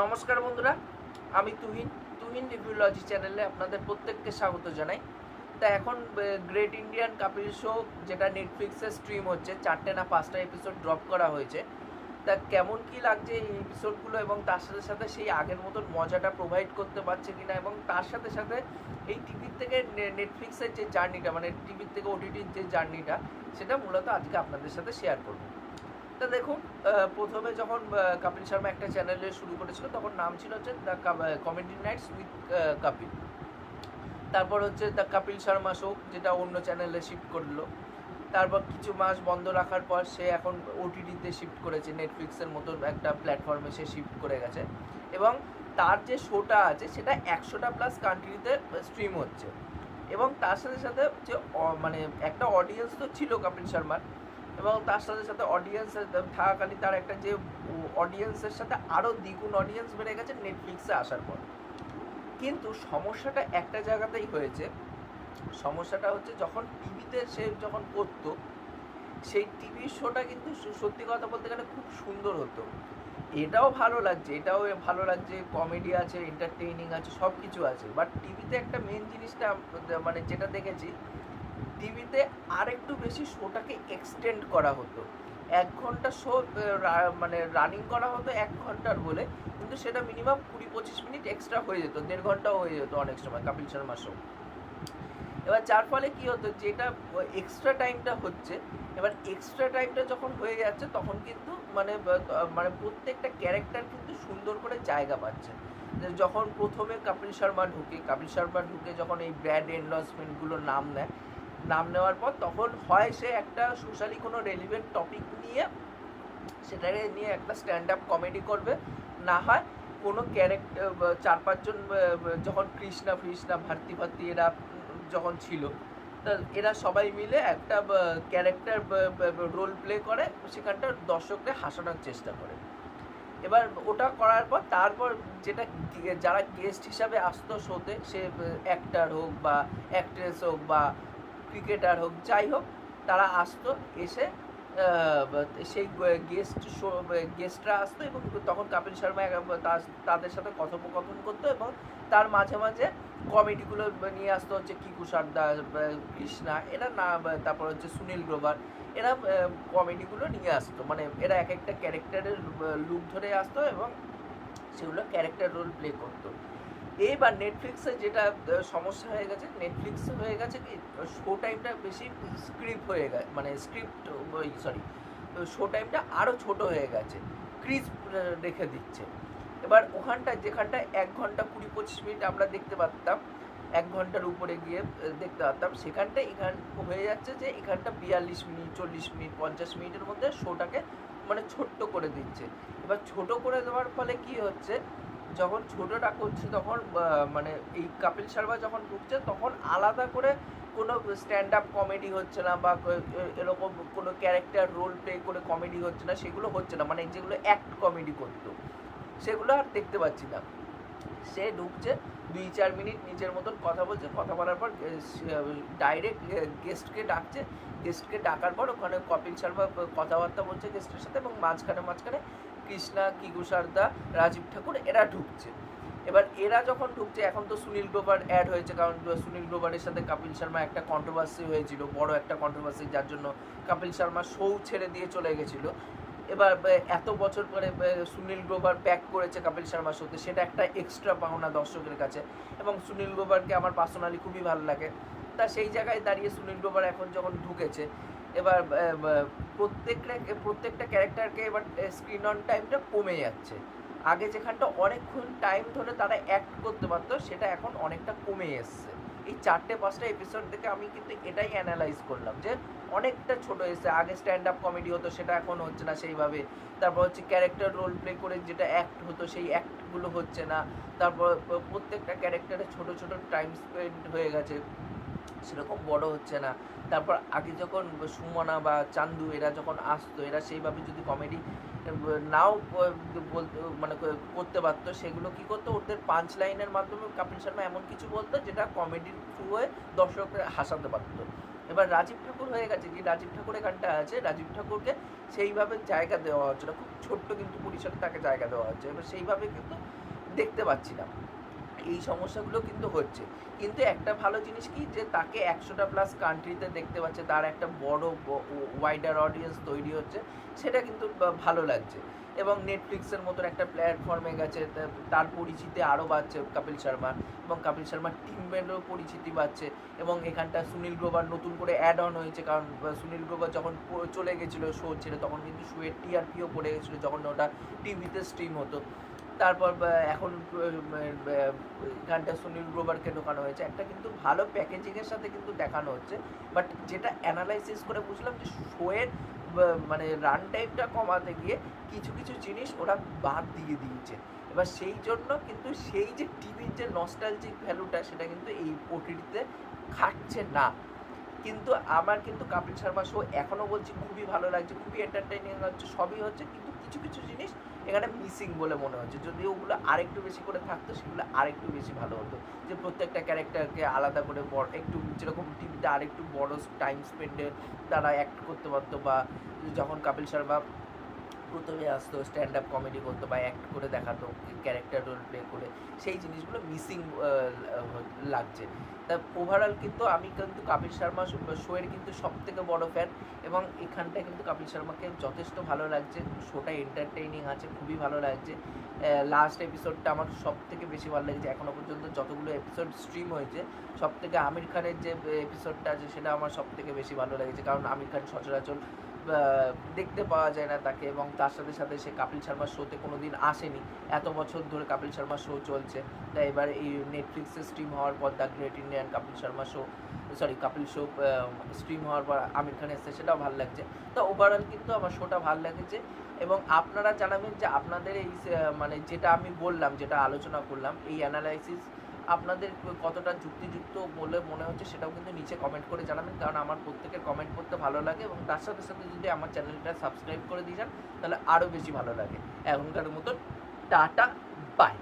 নমস্কার বন্ধুরা, আমি তুহিন রিভিউলজি চ্যানেলে আপনাদের প্রত্যেককে স্বাগত জানাই। তা এখন গ্রেট ইন্ডিয়ান কাপিল শো যেটা নেটফ্লিক্সে স্ট্রিম হচ্ছে, 4টে না 5টা এপিসোড ড্রপ করা হয়েছে। তা কেমন কি লাগছে এই এপিসোডগুলো, এবং তার সাথে সাথে সেই আগের মতন মজাটা প্রোভাইড করতে পারছে কিনা, এবং তার সাথে সাথে এই টিভির থেকে নেটফ্লিক্সের যে জার্নিটা, মানে টিভির থেকে ওটিটির যে জার্নিটা, সেটা মূলত আজকে আপনাদের সাথে শেয়ার করব। তা দেখুন, প্রথমে যখন কপিল শর্মা একটা চ্যানেলে শুরু করেছিল, তখন নাম ছিল হচ্ছে the comedy Knights with Kapil. তারপর হচ্ছে দ্য কপিল শর্মা শো, যেটা অন্য চ্যানেলে শিফট করলো। তারপর কিছু মাস বন্ধ রাখার পর সে এখন ওটিটিতে শিফট করেছে, নেটফ্লিক্সের মতো একটা প্ল্যাটফর্মে সে শিফট করে গেছে, এবং তার যে শোটা আছে সেটা 100টা প্লাস কান্ট্রিতে স্ট্রিম হচ্ছে। এবং তার সাথে সাথে যে মানে একটা অডিয়েন্স তো ছিল কপিল শর্মার, এবং তার সাথে সাথে অডিয়েন্সের থাকাকালীন তার একটা যে অডিয়েন্সের সাথে আরও দ্বিগুণ অডিয়েন্স বেড়ে গেছে নেটফ্লিক্সে আসার পর। কিন্তু সমস্যাটা একটা জায়গাতেই হয়েছে। সমস্যাটা হচ্ছে যখন টিভিতে সে যখন করতো, সেই টিভি শোটা কিন্তু সত্যি কথা বলতে গেলে খুব সুন্দর হতো। এটাও ভালো লাগছে, কমেডি আছে, এন্টারটেইনিং আছে, সব কিছু আছে। বাট টিভিতে একটা মেন জিনিসটা মানে যেটা দেখেছি, টিভিতে আর একটু বেশি শোটাকে এক্সটেন্ড করা হতো। 1 ঘন্টা শো মানে রানিং করা হতো 1 ঘন্টার বলে, কিন্তু সেটা মিনিমাম 20-25 মিনিট এক্সট্রা হয়ে যেত, 1.5 ঘন্টাও হয়ে যেত অনেক সময় কপিল শর্মা শো। এবার যার ফলে কী হতো, যেটা এক্সট্রা টাইমটা হচ্ছে, এবার এক্সট্রা টাইমটা যখন হয়ে যাচ্ছে, তখন কিন্তু মানে প্রত্যেকটা ক্যারেক্টার কিন্তু সুন্দর করে জায়গা পাচ্ছে। যখন প্রথমে কপিল শর্মা ঢুকে যখন এই ব্র্যান্ড এন্ডোর্সমেন্টগুলোর নাম নেওয়ার পর, তখন হয় সে একটা সোশ্যালি কোনো রেলিভেন্ট টপিক নিয়ে সেটাকে নিয়ে একটা স্ট্যান্ড আপ কমেডি করবে, না হয় কোনো ক্যারেক্টার 4-5 জন যখন কৃষ্ণা ভারতী এরা যখন ছিল, তা এরা সবাই মিলে একটা ক্যারেক্টার রোল প্লে করে, সেখানটার দর্শকদের হাসানোর চেষ্টা করে। এবার ওটা করার পর তারপর যেটা যারা গেস্ট হিসাবে আসতো শোতে, সে অ্যাক্টার হোক বা অ্যাক্ট্রেস হোক বা ক্রিকেটার হোক, যাই হোক, তারা আসতো, এসে সেই গেস্টরা আসতো, এবং তখন কপিল শর্মা তাদের সাথে কথোপকথন করতো, এবং তার মাঝে মাঝে কমেডিগুলো নিয়ে আসতো, হচ্ছে কিকু সর্দার, কৃষ্ণা এরা না, তারপর হচ্ছে সুনীল গ্রোভার, এরা কমেডিগুলো নিয়ে আসতো, মানে এরা এক একটা ক্যারেক্টারের লুক ধরে আসতো, এবং সেগুলো ক্যারেক্টার রোল প্লে করতো। এইবার নেটফ্লিক্সে যেটা সমস্যা হয়ে গেছে, নেটফ্লিক্সে হয়ে গেছে কি, শো টাইমটা বেশি স্ক্রিপ্ট হয়ে গেছে, মানে শো টাইমটা আরও ছোট হয়ে গেছে, ক্রিস্প রেখে দিচ্ছে। এবার ওখানটায় যেখানটায় 1 ঘন্টা 20-25 মিনিট আমরা দেখতে পারতাম, 1 ঘন্টার উপরে গিয়ে দেখতে পারতাম, সেখানটায় হয়ে যাচ্ছে যে এখানটা 42 মিনিট, 40 মিনিট, 50 মিনিটের মধ্যে শোটাকে মানে ছোট্ট করে দিচ্ছে। এবার ছোট করে দেওয়ার ফলে কি হচ্ছে, যখন ছোটোটা করছে, তখন মানে এই কপিল শর্মা যখন ঢুকছে, তখন আলাদা করে কোনো স্ট্যান্ড আপ কমেডি হচ্ছে না, বা এরকম কোনো ক্যারেক্টার রোল প্লে করে কমেডি হচ্ছে না, সেগুলো হচ্ছে না, মানে যেগুলো অ্যাক্ট কমেডি করতো সেগুলো আর দেখতে পাচ্ছি না। সে ঢুকছে, 2-4 মিনিট নিজের মতন কথা বলছে, কথা বলার পর ডাইরেক্ট গেস্টকে ডাকছে, গেস্টকে ডাকার পর ওখানে কপিল শর্মা কথাবার্তা বলছে গেস্টের সাথে, এবং মাঝখানে কৃষ্ণা, কিকু সর্দা, রাজীব ঠাকুর এরা ঢুকছে। এবার এরা যখন ঢুকছে, এখন তো সুনীল গ্রোভার অ্যাড হয়েছে, কারণ সুনীল গ্রোভারের সাথে কপিল শর্মা একটা কন্ট্রোভার্সি হয়েছিল, বড় একটা কন্ট্রোভার্সি, যার জন্য কপিল শর্মা শো ছেড়ে দিয়ে চলে গেছিলো। এবার এত বছর পরে সুনীল গ্রোভার ব্যাক করেছে কপিল শর্মা শোতে, সেটা একটা এক্সট্রা পাওনা দর্শকের কাছে, এবং সুনীল গ্রোভারকে আমার পার্সোনালি খুবই ভালো লাগে। তা সেই জায়গায় দাঁড়িয়ে সুনীল গ্রোভার এখন যখন ঢুকেছে, এবার প্রত্যেকটা ক্যারেক্টারকে এবার স্ক্রিন অন টাইমটা কমে যাচ্ছে। আগে যেখানটা অনেকক্ষণ টাইম ধরে তারা অ্যাক্ট করতে পারতো, সেটা এখন অনেকটা কমে এসছে। এই 4-5টা এপিসোড থেকে আমি কিন্তু এটাই অ্যানালাইজ করলাম যে অনেকটা ছোট এসে, আগে স্ট্যান্ড আপ কমেডি হতো, সেটা এখন হচ্ছে না সেইভাবে। তারপর হচ্ছে ক্যারেক্টার রোল প্লে করে যেটা অ্যাক্ট হতো, সেই অ্যাক্টগুলো হচ্ছে না। তারপর প্রত্যেকটা ক্যারেক্টারে ছোট টাইম স্পেন্ড হয়ে গেছে, সেরকম বড় হচ্ছে না। তারপর আগে যখন সুমনা বা চান্দু এরা যখন আসতো, এরা সেইভাবে যদি কমেডি নাও বলতে মানে করতে পারতো, সেগুলো কী করতো, ওদের পাঞ্চ লাইনের মাধ্যমে কপিল শর্মা এমন কিছু বলতো যেটা কমেডির থ্রু হয়ে দর্শকরা হাসাতে পারতো। এবার রাজীব ঠাকুর হয়ে গেছে কি, রাজীব ঠাকুর এখানটা আছে, রাজীব ঠাকুরকে সেইভাবে জায়গা দেওয়া হচ্ছে না, খুব ছোট্ট কিন্তু পরিসরে তাকে জায়গা দেওয়া হচ্ছে, এবার সেইভাবে কিন্তু দেখতে পাচ্ছি না। এই সমস্যাগুলো কিন্তু হচ্ছে। কিন্তু একটা ভালো জিনিস কি, যে তাকে 100টা প্লাস কান্ট্রিতে দেখতে পাচ্ছে, তার একটা বড় ওয়াইডার অডিয়েন্স তৈরি হচ্ছে, সেটা কিন্তু ভালো লাগছে। এবং নেটফ্লিক্সের মতন একটা প্ল্যাটফর্মে গেছে, তার পরিচিতি আরও বাড়ছে কপিল শর্মা, এবং কপিল শর্মার টিমেরও পরিচিতি বাড়ছে। এবং এখানটা সুনীল গ্রোভার নতুন করে অ্যাড অন হয়েছে, কারণ সুনীল গ্রোভার যখন চলে গেছিলো শো ছেড়ে, তখন কিন্তু শোয়ের টিআরপিও পড়ে গেছিলো যখন ওটা টিভিতে স্ট্রিম হতো। তারপর এখন গানটা সুনীল গ্রোভারকে ঢোকানো হয়েছে, একটা কিন্তু ভালো প্যাকেজিংয়ের সাথে কিন্তু দেখানো হচ্ছে। বাট যেটা অ্যানালাইসিস করে বুঝলাম যে শোয়ের মানে রান টাইমটা কমাতে গিয়ে কিছু কিছু জিনিস ওরা বাদ দিয়ে দিয়েছে। এবার সেই জন্য কিন্তু সেই যে টিভির যে নস্টালজিক ভ্যালুটা, সেটা কিন্তু এই ওটিটিতে খাটছে না। কিন্তু আমার কিন্তু কপিল শর্মা শো এখনও বলছি খুবই ভালো লাগছে, খুবই এন্টারটেইনিং হচ্ছে, সবই হচ্ছে, কিন্তু কিছু কিছু জিনিস এখানে মিসিং বলে মনে হচ্ছে। যদি ওগুলো আরেকটু বেশি করে থাকতো, সেগুলো আরেকটু বেশি ভালো হতো। যে প্রত্যেকটা ক্যারেক্টারকে আলাদা করে একটু যেরকম টিভিতে আরেকটু বড় টাইম স্পেন্ডে তারা অ্যাক্ট করতে পারতো, বা যখন কপিল শর্মা প্রথমে আসতো স্ট্যান্ড আপ কমেডি করতো বা অ্যাক্ট করে দেখাতো, ক্যারেক্টার রোল প্লে করে, সেই জিনিসগুলো মিসিং লাগছে। তা ওভারঅল কিন্তু আমি কিন্তু কপিল শর্মা শোয়ের কিন্তু সব থেকে বড় ফ্যান, এবং এখানটায় কিন্তু কপিল শর্মাকে যথেষ্ট ভালো লাগছে, শোটা এন্টারটেইনিং আছে, খুবই ভালো লাগছে। লাস্ট এপিসোডটা আমার সব থেকে বেশি ভালো লেগেছে, এখনও পর্যন্ত যতগুলো এপিসোড স্ট্রিম হয়েছে সব থেকে আমির খানের যে এপিসোডটা আছে সেটা আমার সব থেকে বেশি ভালো লেগেছে, কারণ আমির খান সচরাচর দেখতে পাওয়া যায় না তাকে, এবং তার সাথে সাথে সে কপিল শর্মার শোতে কোনো দিন আসেনি, এত বছর ধরে কপিল শর্মার শো চলছে। তাই এবার এই নেটফ্লিক্সে স্ট্রিম হওয়ার পর the great Indian Kapil show stream হওয়ার পর আমির খান এসছে, সেটাও ভালো লাগছে। তো ওভারঅল কিন্তু আমার শোটা ভালো লেগেছে। এবং আপনারা জানাবেন যে আপনাদের এই মানে যেটা আমি বললাম, যেটা আলোচনা করলাম, এই অ্যানালাইসিস আপনাদের কতটা যুক্তিযুক্ত বলে মনে হচ্ছে, সেটাও কিন্তু নিচে কমেন্ট করে জানাবেন, কারণ আমার প্রত্যেকের কমেন্ট করতে ভালো লাগে। এবং তার সাথে সাথে যদি আমার চ্যানেলটা সাবস্ক্রাইব করে দিয়ে যান, তাহলে আরও বেশি ভালো লাগে। এখনকার মতন টাটা, বাই।